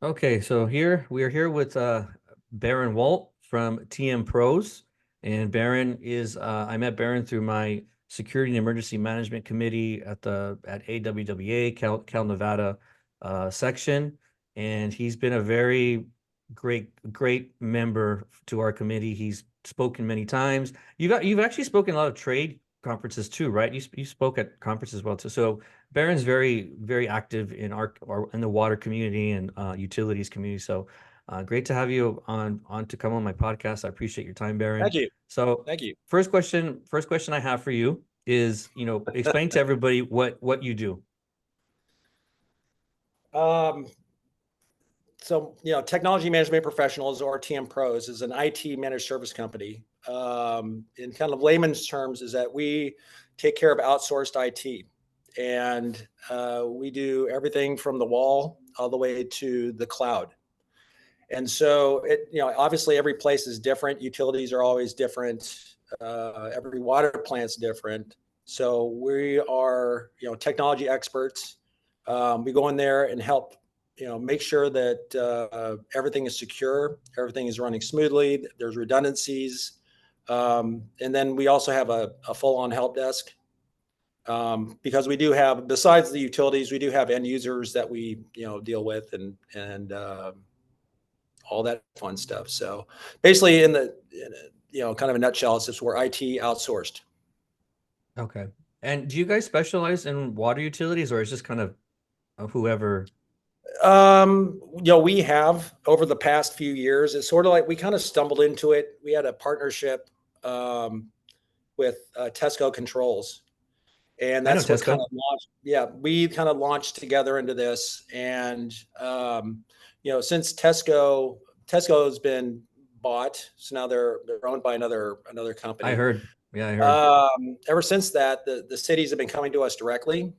Okay, so here we are here with Baron Wolt from TM Pros, and Baron is I met Baron through my Security and Emergency Management Committee at AWWA Cal Nevada section, and he's been a very great member to our committee. He's spoken many times. You've actually spoken a lot of trade conferences too, right? You spoke at conferences as well too. So Baron's very active in our in the water community and utilities community. So great to have you on to come on my podcast. I appreciate your time, Baron. Thank you. So Thank you. first question I have for you is, explain to everybody what you do. Um, Technology Management Professionals, or TM Pros, is an IT managed service company. In kind of layman's terms, is that we take care of outsourced IT, and we do everything from the wall all the way to the cloud. And so, obviously, every place is different. Utilities are always different. Every water plant's different. So we are, technology experts. We go in there and help, make sure that everything is secure, everything is running smoothly. There's redundancies, and then we also have a full-on help desk, because we do have, besides the utilities, we do have end users that we, deal with, and all that fun stuff. So basically, kind of a nutshell, it's just we're IT outsourced. Okay. And do you guys specialize in water utilities, or is just kind of whoever? We have over the past few years. It's sort of like we kind of stumbled into it. We had a partnership um, with Tesco Controls, and I know that's what kind Tesco. of launched. Yeah, we kind of launched together into this, and since Tesco has been bought, so now they're owned by another I company. heard. Yeah, I heard. Ever since that, the cities have been coming to us directly.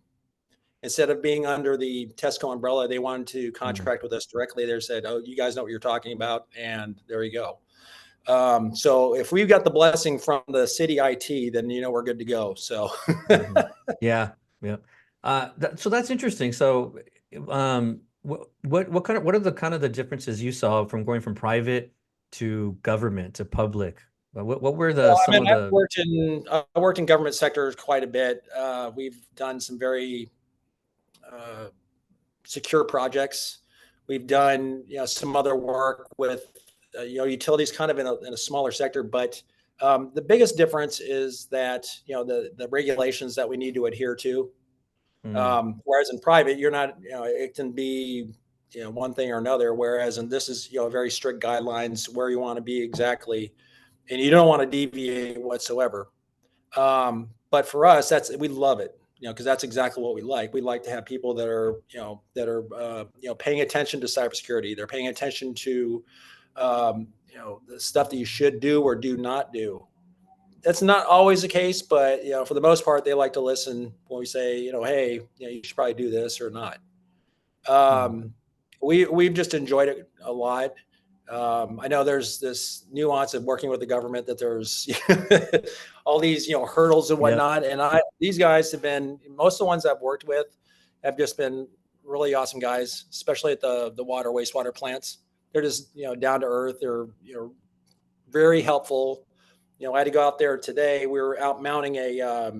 Instead of being under the Tesco umbrella, they wanted to Mm. contract with us directly. They said, "Oh, you guys know what you're talking about," and there you go. So if we've got the blessing from the city IT, then we're good to go. So Mhm. Yeah, yeah. So that's interesting. So, what are the kind of the differences you saw from going from private to government to public? What were the Well, I some mean, of the? I worked in government sectors quite a bit. We've done some very uh, secure projects. We've done some other work with utilities, kind of in a smaller sector. But the biggest difference is that the regulations that we need to adhere to. Mm, Whereas in private, you're not, it can be one thing or another. Whereas in this is very strict guidelines where you want to be exactly, and you don't want to deviate whatsoever. But for us, we love it, because that's exactly what we like. We like to have people that are paying attention to cybersecurity. They're paying attention to, the stuff that you should do or do not do. That's not always the case, but for the most part, they like to listen when we say, hey, you should probably do this or not. mm. Um, we've just enjoyed it a lot. I know there's this nuance of working with the government, that there's all these hurdles and Yep. whatnot. And these guys have been, most of the ones I've worked with have just been really awesome guys, especially at the wastewater plants. They're just down to earth. They're very helpful. I had to go out there today. We were out mounting a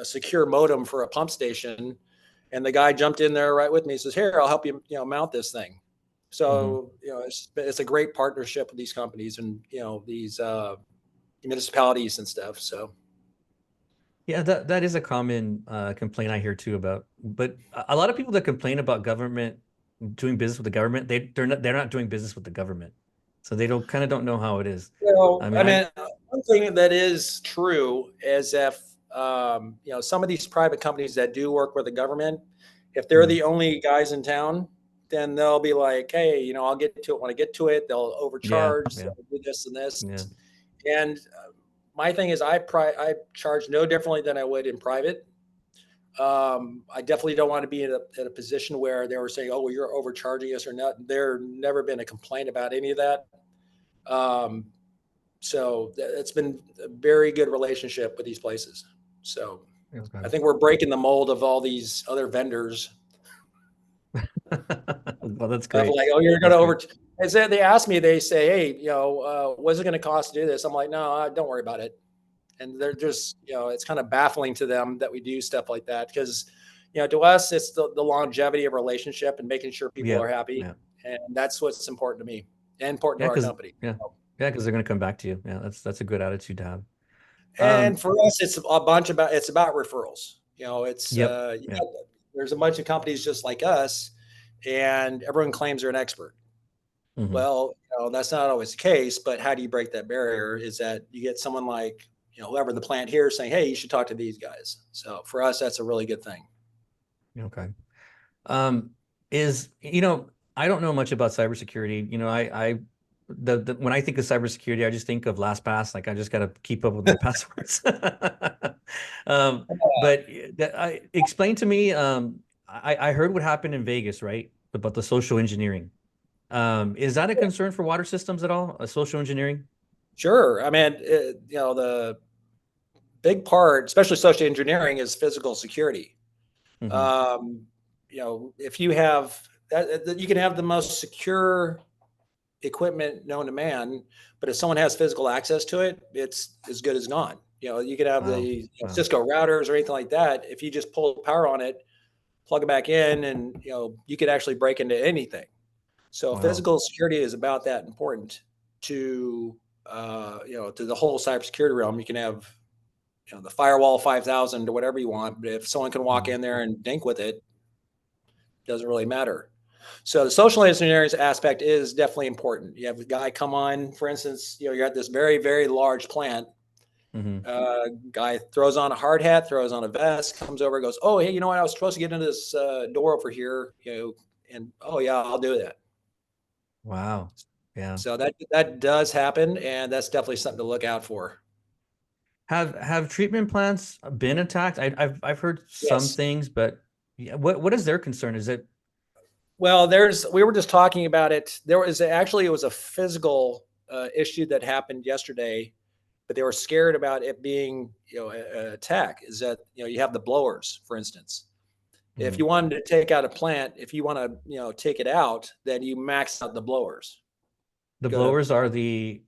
secure modem for a pump station, and the guy jumped in there right with me. He says, "Here, I'll help you, mount this thing." Hmm. So it's a great partnership with these companies and these municipalities and stuff. So Yeah, that is a common complaint I hear too about. But a lot of people that complain about government doing business with the government, they're not doing business with the government, so they don't know how it is. I mean, I mean, one thing that is true is if some of these private companies that do work with the government, if they're mm, the only guys in town, then they'll be like, hey, I'll get to it when I get to it. They'll yeah, overcharge, yeah, they'll do this and this. yeah. And my thing is, I charge no differently than I would in private. I definitely don't want to be in a position where they were saying, "Oh, well, you're overcharging us," or not. There never been a complaint about any of that. Um, so it's been a very good relationship with these places. So Okay. I think we're breaking the mold of all these other vendors. Well, that's Of great. like, oh, you're going That's to great. over. And so they ask me, they say, hey, what's it going to cost to do this? I'm like, no, don't worry about it. And they're just, it's kind of baffling to them that we do stuff like that because, to us, it's the longevity of relationship and making sure people Yeah. are happy. Yeah. And that's what's important to me and important Yeah. to our Cause company. yeah. Yeah. Cause they're going to come back to you. Yeah. That's a good attitude to have. And Um, for us, it's about referrals. It's, yep. Yeah. there's a bunch of companies just like us and everyone claims they're an expert. Hmm. Well, that's not always the case, but how do you break that barrier is that you get someone like, whoever the plant here saying, hey, you should talk to these guys. So for us, that's a really good thing. Okay. Um, I don't know much about cybersecurity. When I think of cybersecurity, I just think of LastPass. Like I just got to keep up with my passwords. Um, but explain to me, I heard what happened in Vegas, right? About the social engineering. Is that a concern for water systems at all? Social engineering? Sure. I mean, the big part, especially social engineering, is physical security. Hmm. Um, if you have that, you can have the most secure equipment known to man, but if someone has physical access to it, it's as good as gone. You could have the Wow. Wow. Cisco routers or anything like that. If you just pull power on it, plug it back in, and you could actually break into anything. So Wow. physical security is about that important to to the whole cybersecurity realm. You can have the firewall 5,000 or whatever you want, but if someone can walk Mhm. in there and dink with it, doesn't really matter. So the social engineering aspect is definitely important. You have a guy come on, for instance, you're at this very, very large plant. Mhm. Guy throws on a hard hat, throws on a vest, comes over, goes, "Oh, hey, you know what? I was supposed to get into this door over here, and oh yeah, I'll do that." Wow. Yeah. So that does happen, and that's definitely something to look out for. Have treatment plants been attacked? I've heard some Yes. things, but yeah, what is their concern? Is it Well, we were just talking about it. It was a physical issue that happened yesterday, but they were scared about it being, an attack. Is that, you have the blowers, for instance. If mhm. you wanted to take out a plant, if you want to, take it out, then you max out the blowers. The Go to blowers are what are the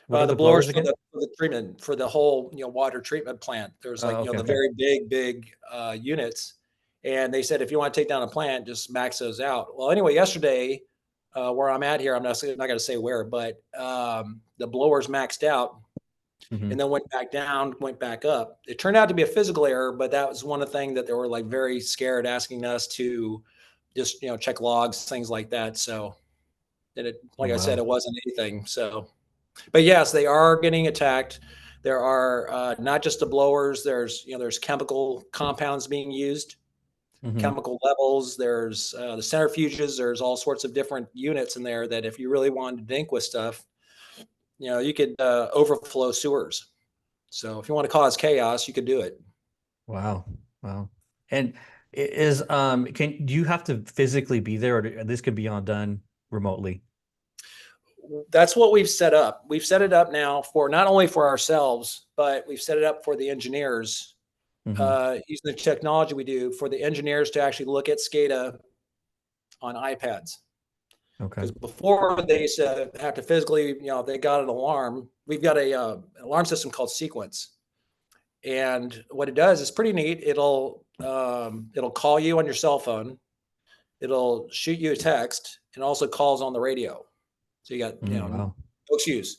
the blowers blowers for again? the treatment for the whole, water treatment plant. There's like, Okay, the okay. very big units, and they said if you want to take down a plant, just max those out. Well, anyway, yesterday, where I'm at here, I'm not going to say where, but the blowers maxed out and Hmm. then went back down, went back up. It turned out to be a physical error, but that was one of the things that they were like very scared, asking us to just check logs, things like that. So that Oh, like I said, wow. it wasn't anything. So, but yes, they are getting attacked. There are not just the blowers. There's chemical compounds being used, Hmm. chemical levels. There's the centrifuges. There's all sorts of different units in there that if you really wanted to dink with stuff, you could overflow sewers. So if you want to cause chaos, you could do it. Wow. Wow. And can do you have to physically be there, or this could be all done remotely? That's what we've set up. We've set it up now for not only for ourselves, but we've set it up for the engineers Hmm. using the technology we do for the engineers to actually look at SCADA on iPads. Okay. Because before they used to have to physically, if they got an alarm, we've got a alarm system called Sequence, and what it does is pretty neat. It'll call you on your cell phone. It'll shoot you a text and also calls on the radio. So you got, Wow. no excuse.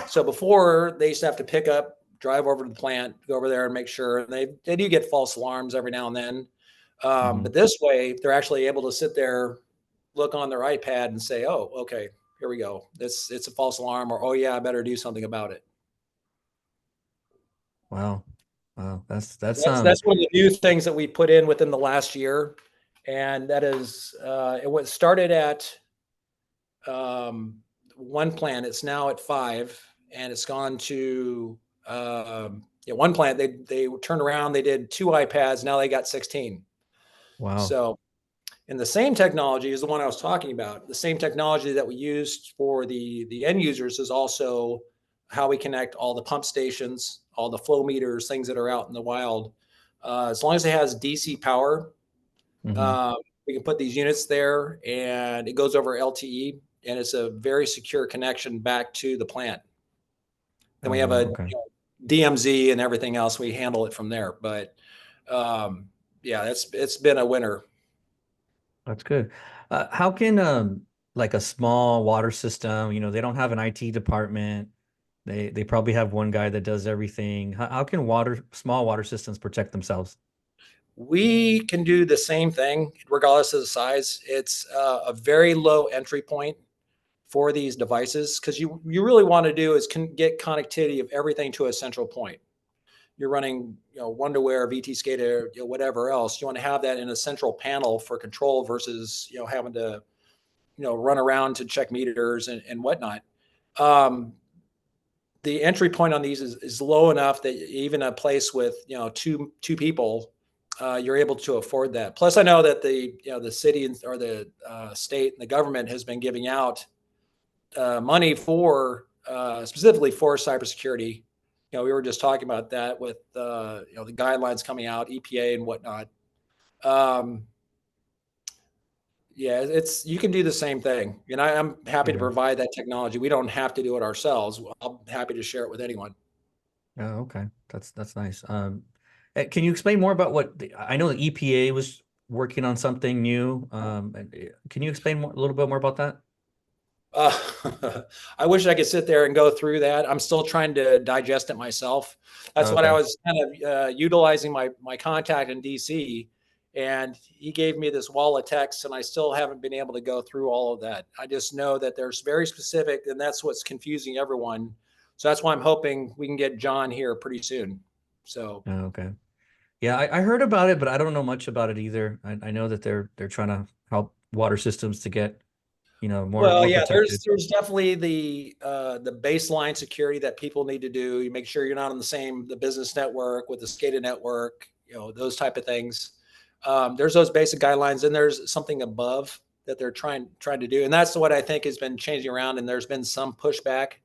So before they used to have to pick up, drive over to the plant, go over there and make sure. And they do get false alarms every now and then. Hmm. But this way, they're actually able to sit there, look on their iPad, and say, "Oh, okay, here we go. It's a false alarm," or "Oh yeah, I better do something about it." Wow. Wow. So that's one of the new things that we put in within the last year, and that is it was started at um, one plant. It's now at five, and it's gone to one plant. They turned around. They did two iPads. Now they got 16. Wow. So, and the same technology is the one I was talking about. The same technology that we used for the end users is also how we connect all the pump stations, all the flow meters, things that are out in the wild. As long as it has DC power, Hmm. We can put these units there, and it goes over LTE, and it's a very secure connection back to the plant. Then Oh, we have wow. a Okay. DMZ and everything else. We handle it from there. But yeah, it's been a winner. That's good. How can like a small water system, they don't have an IT department. They probably have one guy that does everything. How can small water systems protect themselves? We can do the same thing regardless of the size. It's a very low entry point for these devices, because you really want to do is get connectivity of everything to a central point. You're running, Wonderware, VT SCADA, whatever else. You want to have that in a central panel for control versus having to run around to check meters and whatnot. Um, the entry point on these is low enough that even a place with two people, you're able to afford that. Plus, I know that the city or the state and the government has been giving out money for specifically for cybersecurity. We were just talking about that with the guidelines coming out, EPA and whatnot. Um, yeah, you can do the same thing, and I'm happy to Yeah. provide that technology. We don't have to do it ourselves. I'm happy to share it with anyone. Oh, okay. That's nice. Can you explain more about I know the EPA was working on something new. Can you explain a little bit more about that? I wish I could sit there and go through that. I'm still trying to digest it myself. That's Oh, what I okay. was kind of utilizing my contact in DC, and he gave me this wall of text, and I still haven't been able to go through all of that. I just know that there's very specific, and that's what's confusing everyone. So that's why I'm hoping we can get John here pretty soon. So, Oh, okay. Yeah, I heard about it, but I don't know much about it either. I know that they're trying to help water systems to get, more well, more yeah, protected. there's definitely the baseline security that people need to do. You make sure you're not on the business network with the SCADA network, those type of things. There's those basic guidelines, and there's something above that they're trying to do, and that's what I think has been changing around. And there's been some pushback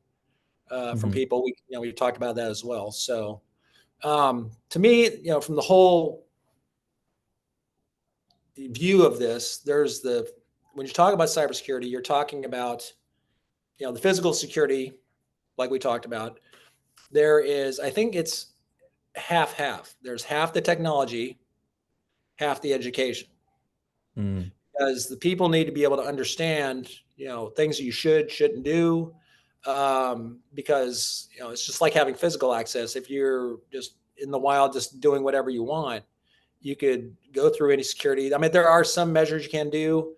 from Hmm. people. We talked about that as well. So to me, from the whole view of this, when you talk about cybersecurity, you're talking about the physical security, like we talked about. There is, I think it's half half. There's half the technology, half the education, Mm. because the people need to be able to understand, things you shouldn't do. Because it's just like having physical access. If you're just in the wild, just doing whatever you want, you could go through any security. I mean, there are some measures you can do,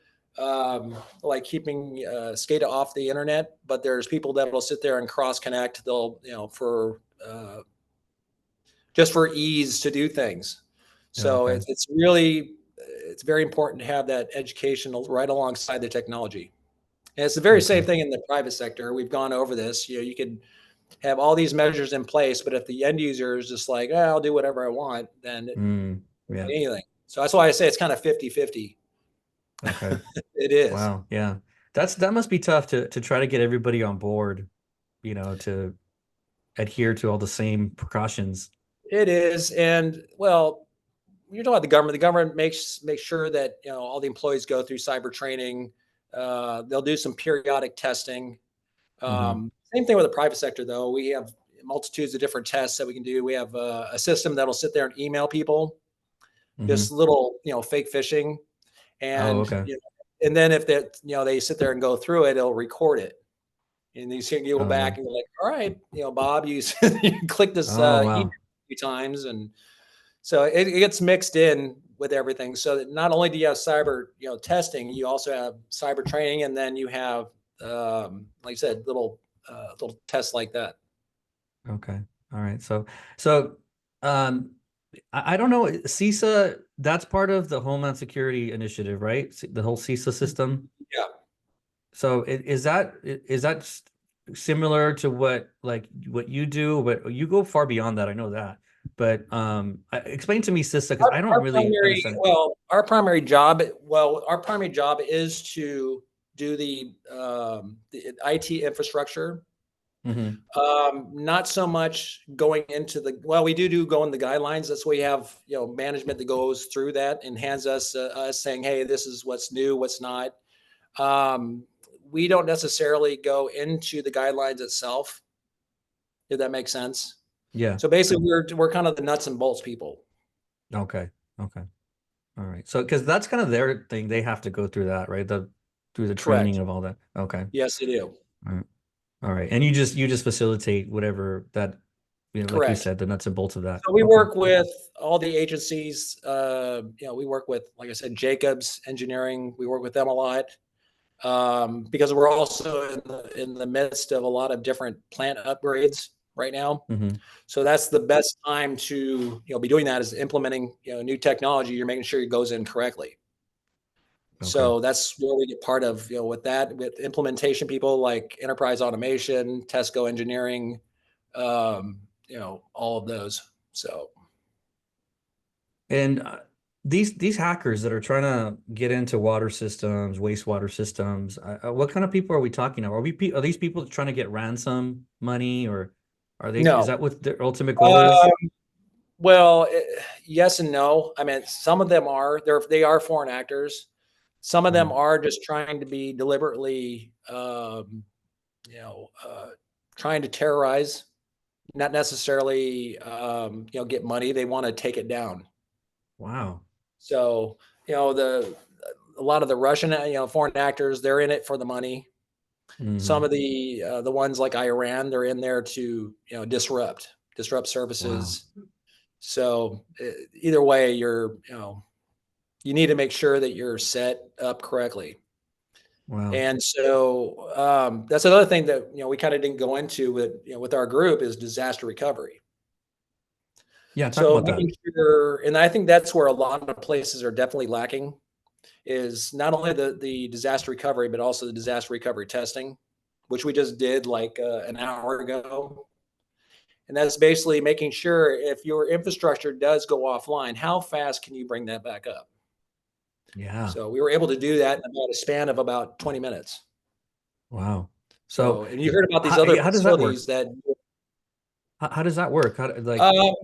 like keeping SCADA off the internet, but there's people that will sit there and cross connect. They'll, for just for ease to do things. Oh, So okay. it's very important to have that education right alongside the technology. And it's the very Okay. same thing in the private sector. We've gone over this. You could have all these measures in place, but if the end user is just like, I'll do whatever I want, then it Mm. doesn't Yeah. mean anything. So that's why I say it's kind of 50-50. Okay. It is. Wow. Yeah. That must be tough to try to get everybody on board, to adhere to all the same precautions. It is. And well, you're talking about the government. The government makes sure that all the employees go through cyber training. They'll do some periodic testing. Hmm. Same thing with the private sector, though. We have multitudes of different tests that we can do. We have a system that'll sit there and email people just Hmm. little, fake phishing, Oh, and okay. and then if that, they sit there and go through it, it'll record it, and you go Oh, back yeah. and you're like, all right, Bob, you you click this Oh, email wow. a few times, and so it gets mixed in with everything. So that not only do you have cyber, testing, you also have cyber training, and then you have, like I said, little tests like that. Okay. All right. So, um, I don't know. CISA, that's part of the Homeland Security Initiative, right? The whole CISA system. Yeah. So is that similar to what you do? But you go far beyond that. I know that. But explain to me CISA because I don't Our really primary, understand it. our primary job is to do the IT infrastructure, Hmm. Not so much going into well, we do go in the guidelines. That's why we have, management that goes through that and hands us saying, hey, this is what's new, what's not. Um, we don't necessarily go into the guidelines itself, if that makes sense. Yeah. So basically, we're kind of the nuts and bolts people. Okay. Okay. All right. So, because that's kind of their thing, they have to go through that, right? Through the training Correct. of all that. Okay. Yes, they do. All right. All right. And you just facilitate whatever that, like you Correct. said, the nuts and bolts of that. So we Okay. work with all the agencies. We work with, like I said, Jacobs Engineering. We work with them a lot because we're also in the midst of a lot of different plant upgrades right now. Hmm. So that's the best time to be doing that, is implementing new technology. You're making sure it goes in correctly. Okay. So that's where we get part of, with that, with implementation people like enterprise automation, Tesco engineering, all of those. So And these hackers that are trying to get into water systems, wastewater systems, what kind of people are we talking about? Are these people trying to get ransom money, or is no. that what their ultimate goal is? Um, well, yes and no. I mean, some of them they are foreign actors. Some of them Mhm. are just trying to be deliberately, you know, trying to terrorize, not necessarily, get money. They want to take it down. Wow. So, the a lot of the Russian, foreign actors, they're in it for the money. Some Hmm. of the ones like Iran, they're in there to, disrupt Wow. services. So either way, you need to make sure that you're set up correctly. Wow. And so that's another thing that we kind of didn't go into with our group, is disaster recovery. Yeah, talk So about that. making sure, and I think that's where a lot of places are definitely lacking, is not only the disaster recovery, but also the disaster recovery testing, which we just did like an hour ago. And that's basically making sure, if your infrastructure does go offline, how fast can you bring that back up? Yeah. So we were able to do that in about a span of about 20 minutes. Wow. So So, and you heard about these how, other how does that work? facilities that, How does that work? Like, um,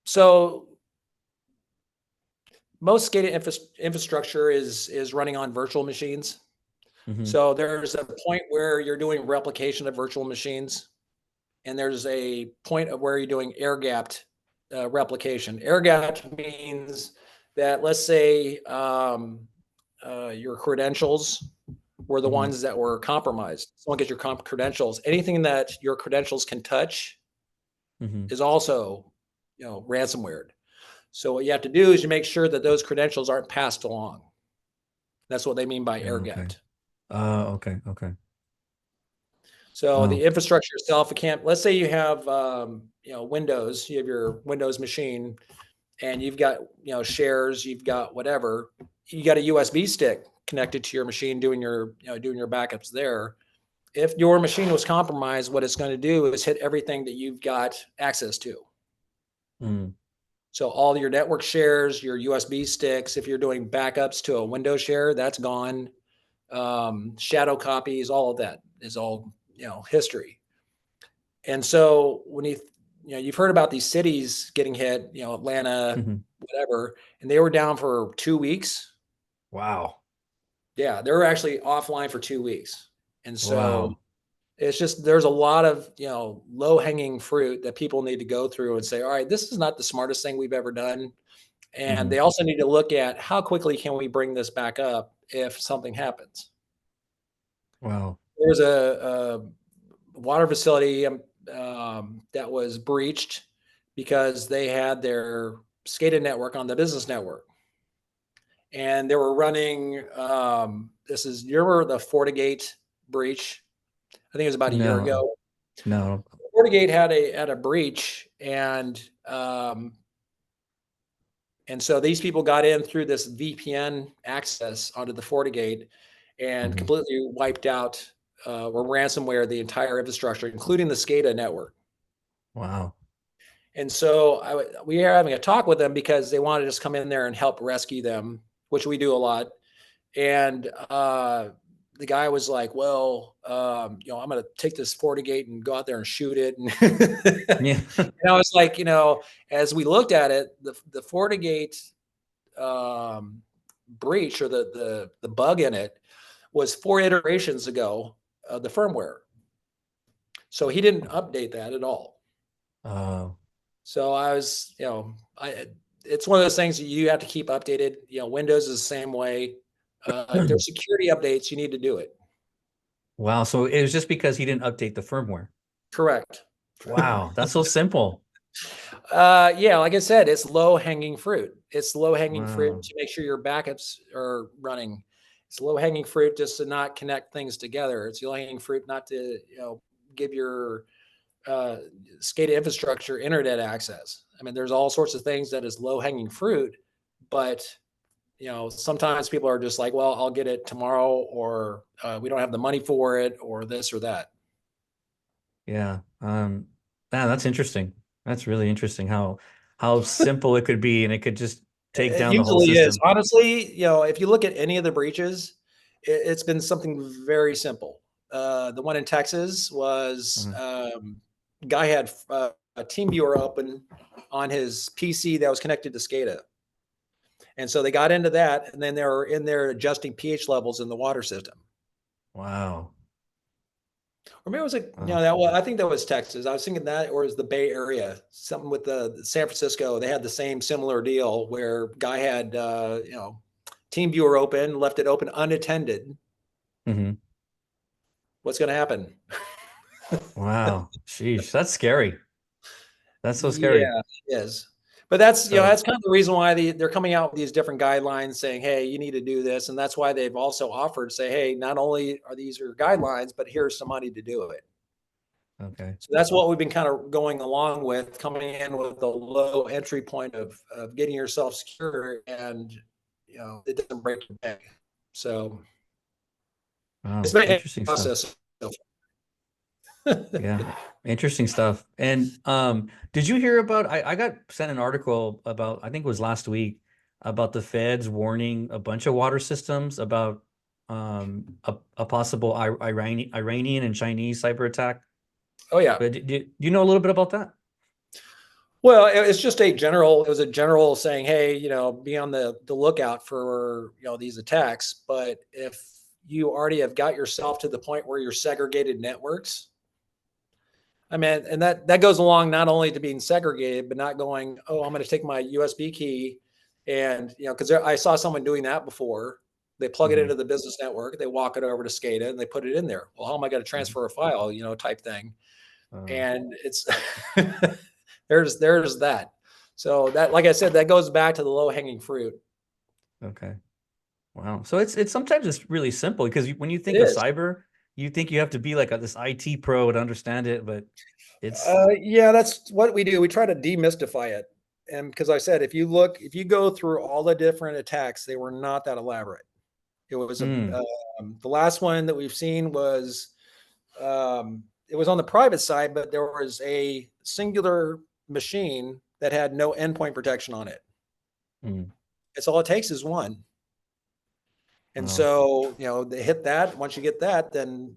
so most SCADA infrastructure is running on virtual machines. hmm. So there's a point where you're doing replication of virtual machines, and there's a point of where you're doing air gapped replication. Air gapped means that, let's say, your credentials were the Hmm. ones that were compromised. Someone gets your credentials. Anything that your credentials can touch Hmm. is also, ransomware. So what you have to do is you make sure that those credentials aren't passed along. That's what they mean by air Okay. gapped. Okay. Okay. So the Wow. infrastructure itself, it can't. Let's say you have, Windows. You have your Windows machine, and you've got, shares. You've got whatever. You got a USB stick connected to your machine, doing your backups there. If your machine was compromised, what it's going to do is hit everything that you've got access to. Mm. So all your network shares, your USB sticks, if you're doing backups to a Windows share, that's gone. Shadow copies, all of that is all, history. And so when you've heard about these cities getting hit, Atlanta, Hmm. whatever, and they were down for 2 weeks. Wow. Yeah, they were actually offline for 2 weeks. And so Wow. it's just, there's a lot of, low hanging fruit that people need to go through and say, all right, this is not the smartest thing we've ever done. And Hmm. they also need to look at how quickly can we bring this back up if something happens. Wow. There's a water facility that was breached because they had their SCADA network on the business network. And they were running, you remember the FortiGate breach? I think it was about a year No. ago. No. FortiGate had a breach, and so these people got in through this VPN access onto the FortiGate and Hmm. completely wiped out, or ransomware, the entire infrastructure, including the SCADA network. Wow. And so we are having a talk with them because they want to just come in there and help rescue them, which we do a lot. And the guy was like, well, I'm going to take this FortiGate and go out there and shoot it. And, Yeah. and I was like, as we looked at it, the FortiGate breach, or the bug in it, was 4 iterations ago, the firmware. So he didn't update that at all. Oh. So I was, it's one of those things that you have to keep updated. Windows is the same way. If there's security updates, you need to do it. Wow. So it was just because he didn't update the firmware. Correct. Wow. That's so simple. Yeah, like I said, it's low hanging fruit. It's low hanging fruit Wow. to make sure your backups are running. It's low hanging fruit just to not connect things together. It's low hanging fruit not to, give your SCADA infrastructure internet access. I mean, there's all sorts of things that is low hanging fruit, but sometimes people are just like, well, I'll get it tomorrow, or we don't have the money for it, or this or that. Yeah. That's interesting. That's really interesting how simple it could be and it could just take It down the whole usually is. system. Honestly, if you look at any of the breaches, it's been something very simple. The one in Texas was Uh-huh. guy had a team viewer open on his PC that was connected to SCADA. And so they got into that, and then they were in there adjusting pH levels in the water system. Wow. Or maybe it was like, Wow. I think that was Texas. I was thinking that, or it was the Bay Area, something with the San Francisco. They had the same similar deal where guy had, team viewer open, left it open unattended. Hmm. What's going to happen? Wow. Sheesh. That's scary. That's so scary. Yeah, it is. But that's, So, that's kind of the reason why they're coming out with these different guidelines saying, hey, you need to do this. And that's why they've also offered, say, hey, not only are these your guidelines, but here's some money to do it. okay. So that's what we've been kind of going along with, coming in with a low entry point of getting yourself secure, and it doesn't break your bank. So it's Wow. been a Interesting stuff. process. Yeah. Interesting stuff. And did you hear about I got sent an article about I think it was last week about the feds warning a bunch of water systems about a possible Iranian and Chinese cyber attack. Oh yeah. But do you know a little bit about that? Well, it's just it was a general saying, hey, be on the lookout for, these attacks. But if you already have got yourself to the point where you're segregated networks, I mean, and that goes along not only to being segregated, but not going, oh, I'm going to take my USB key and, because I saw someone doing that before. They plug it Hmm. into the business network, they walk it over to SCADA, and they put it in there. Well, how am I going to Hmm. transfer a file, type thing? Uh, And it's there's that. So that, like I said, that goes back to the low hanging fruit. okay. Wow. So it's sometimes it's really simple because when you It think of is. cyber, you think you have to be like this IT pro to understand it, but it's Yeah, that's what we do. We try to demystify it. And because I said, if you go through all the different attacks, they were not that elaborate. It was mm, the last one that we've seen was, it was on the private side, but there was a singular machine that had no endpoint protection on it. mm, It's all it takes is one. And wow. so, they hit that. Once you get that, then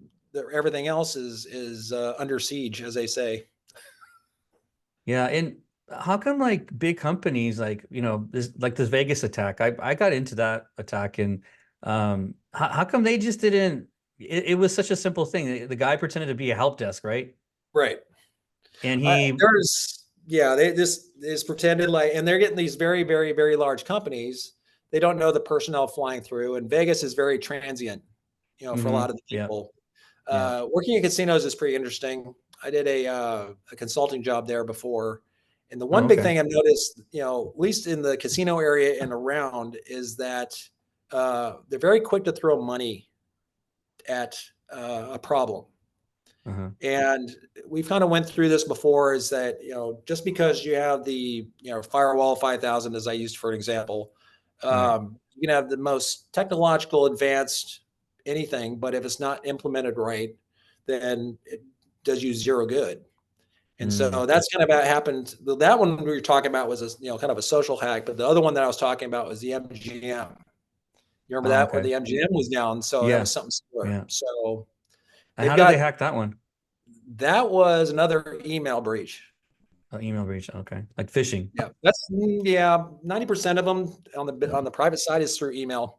everything else is under siege, as they say. Yeah, and how come like big companies like, this Vegas attack? I got into that attack and how come they just didn't it was such a simple thing. The guy pretended to be a help desk, right? Right. And he Yeah, they just pretended like, and they're getting these very, very, very large companies. They don't know the personnel flying through, and Vegas is very transient, for a lot of the yeah, people. yeah. Working in casinos is pretty interesting. I did a consulting job there before. And the Oh, one big okay. thing I've noticed, at least in the casino area and around, is that they're very quick to throw money at a problem. Uh-huh. And we've kind of went through this before, is that, just because you have the, firewall 5000, as I used for an example, Right. you can have the most technological advanced anything, but if it's not implemented right, then it does you zero good. And Mm, so that's kind of what happened. That one we were talking about was a, kind of a social hack, but the other one that I was talking about was the MGM, You remember Oh, that where okay. the MGM was down? So that Yeah. was something similar. Yeah. So And they've how did they got hack that one? that was another email breach. Oh, email breach. Okay. Like phishing. Yeah, that's yeah, 90% of them on the private side is through email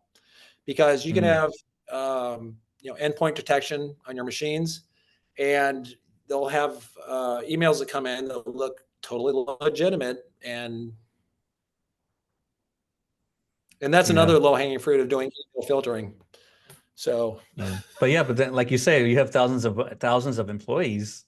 because you can Mm, have endpoint detection on your machines, and they'll have emails that come in that look totally legitimate, and that's yeah. another low hanging fruit of doing email filtering. So Yeah. But yeah, but then like you say, you have thousands of employees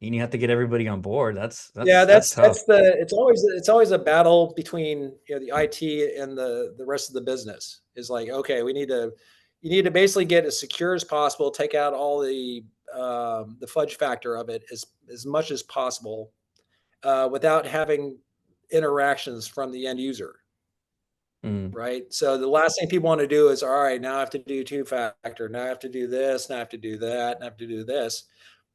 and you have to get everybody on board. yeah, That's tough. it's always a battle between the IT and the rest of the business. Is like, okay, you need to basically get as secure as possible, take out all the fudge factor of it as much as possible, without having interactions from the end user, Mm, right? So the last thing people want to do is, all right, now I have to do two factor, now I have to do this, now I have to do that, and I have to do this.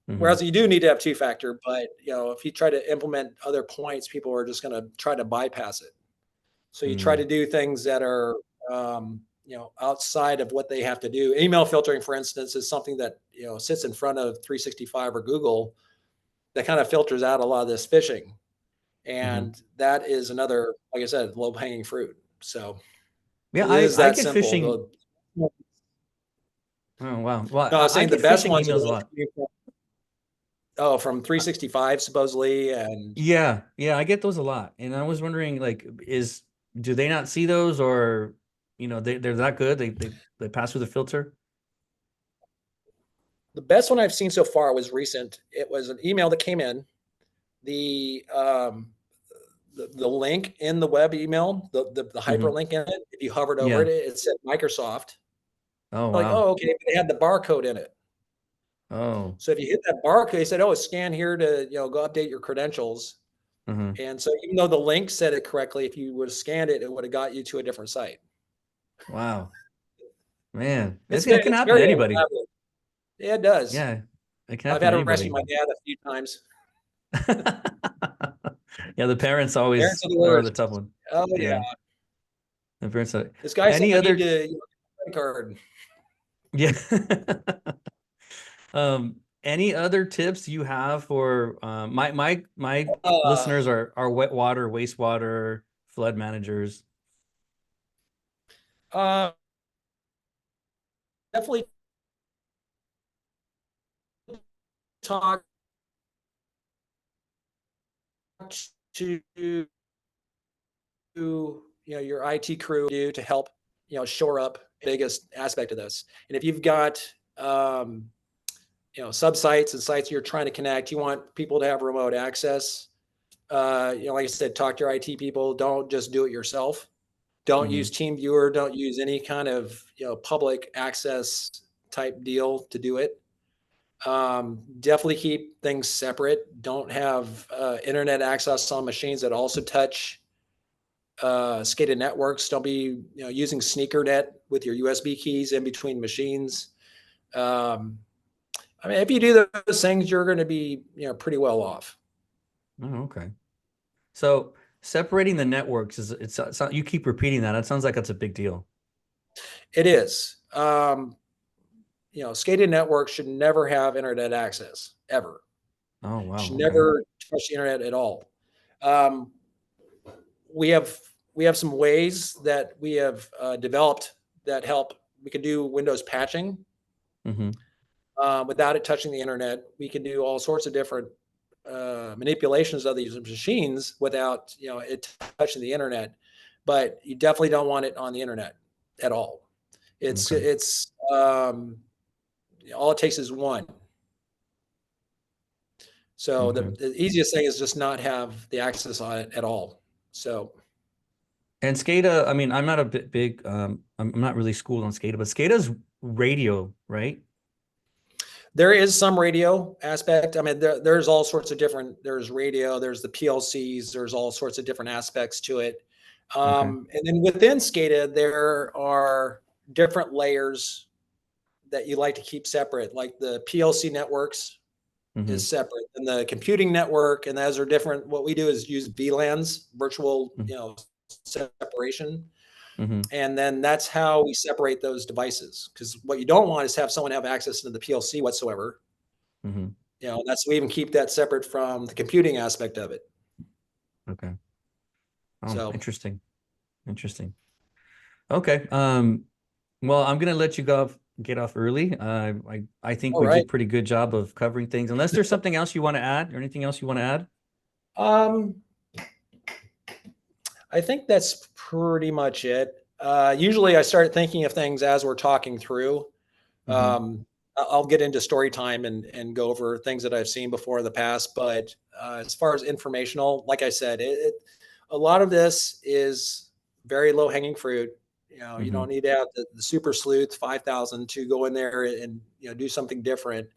hmm Whereas you do need to have two factor, but if you try to implement other points, people are just going to try to bypass it. So you try to mm, do things that are outside of what they have to do. Email filtering, for instance, is something that sits in front of 365 or Google that kind of filters out a lot of this phishing, hmm and that is another, like I said, low hanging fruit. So Yeah, it is I that get simple. phishing. Oh wow. Well, No, I was I saying the get best phishing ones are the emails a ones lot. from 365 supposedly, and Yeah, yeah, I get those a lot. And I was wondering, like, do they not see those, or they're that good? They pass through the filter? the best one I've seen so far was recent. It was an email that came in. The the link in the web email, the Hmm hyperlink in it, if you hovered over Yeah. it, it said Microsoft. Oh Like, wow. oh, okay, but it had the barcode in it. Oh. So if you hit that barcode, they said, oh, scan here to go update your credentials. hmm And so even though the link said it correctly, if you would have scanned it, it would have got you to a different site. Wow. Man, It's it very, can it's happen to very anybody. elaborate. Yeah, it does. Yeah, it can I've happen had to to rescue anybody. my dad a few times. Yeah, the parents Parents always are the are the worst. tough one. Oh Yeah, yeah. the parents are. This guy said Any I need other? to credit card. Yeah. Any other tips you have for my Uh, listeners are wet water, wastewater, flood managers. uh, definitely talk to your IT crew to help shore up the biggest aspect of this. And if you've got subsites and sites you're trying to connect, you want people to have remote access. Like I said, talk to your IT people. Don't just do it yourself. Don't use Hmm TeamViewer. Don't use any kind of public access type deal to do it. Definitely keep things separate. Don't have internet access on machines that also touch SCADA networks. Don't be using SneakerNet with your USB keys in between machines. Um, I mean, if you do those things, you're going to be pretty well off. Oh, okay. So separating the networks it's you keep repeating that. It sounds like that's a big deal. It is. SCADA networks should never have internet access ever. Oh Should wow. Okay. never touch the internet at all. Um, we have we have some ways that we have developed that help. We can do Windows patching hmm without it touching the internet. We can do all sorts of different manipulations of these machines without it touching the internet. But you definitely don't want it on the internet at all. It's Okay. it's all it takes is one. So Okay. the easiest thing is just not have the access on it at all. So And SCADA, I mean, I'm not a big, I'm not really schooled on SCADA, but SCADA's radio, right? there is some radio aspect. I mean, there's all sorts of different. There's radio. There's the PLCs. There's all sorts of different aspects to it. Okay. And then within SCADA, there are different layers that you like to keep separate. Like the PLC networks hmm is separate, and the computing network, and those are different. What we do is use VLANs, virtual, separation. Mm-hmm. And then that's how we separate those devices. Because what you don't want is have someone have access to the PLC whatsoever. Mm-hmm. We even keep that separate from the computing aspect of it. Okay. Oh, So, interesting. Interesting. Okay. Well, I'm gonna let you get off early. I think all we did right. pretty good job of covering things. Unless there's something else you want to add or anything else you want to add. Um, I think that's pretty much it. Usually I start thinking of things as we're talking through. Mm-hmm. I'll get into story time and go over things that I've seen before in the past. But as far as informational, like I said, a lot of this is very low hanging fruit. You Mm-hmm. don't need to have the super sleuth 5,000 to go in there and do something different.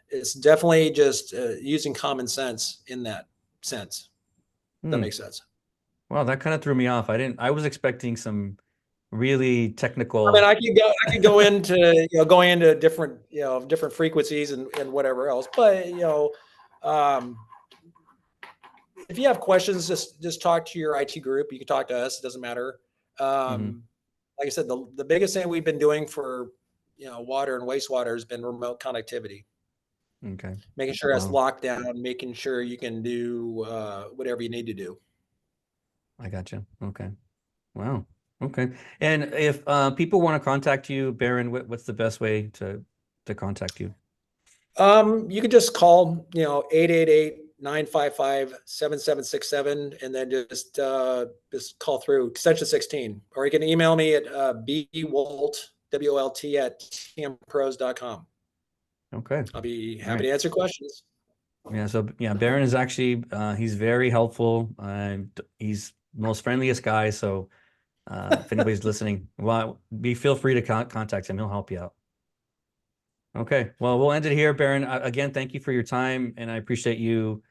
It's definitely just using common sense in that sense. If that Hmm. makes sense. Well, that kind of threw me off. I was expecting some really I mean, technical. I could go into going into different different frequencies and whatever else, but um, if you have questions, just talk to your IT group. You can talk to us; it doesn't matter. Mhm. Um, like I said, the biggest thing we've been doing for water and wastewater has been remote connectivity, Okay. making sure that's Wow. locked down, making sure you can do whatever you need to do. I got you. Okay. Wow. Okay. And if people want to contact you, Baron, what's the best way to contact you? You can just call, 888-955-7767, and then just call through extension 16. Or you can email me at bwolt, WOLT at tmpros.com. Okay. I'll be All happy right. to answer questions. Yeah. So yeah, Baron is actually he's very helpful. He's the most friendliest guy. So if anybody's listening, well, be feel free to contact him. He'll help you out. Okay. Well, we'll end it here, Baron. Again, thank you for your time, and I appreciate you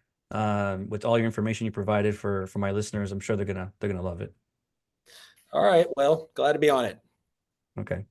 with all your information you provided for my listeners. I'm sure they're gonna love it. All right. Well, glad to be on it. Okay.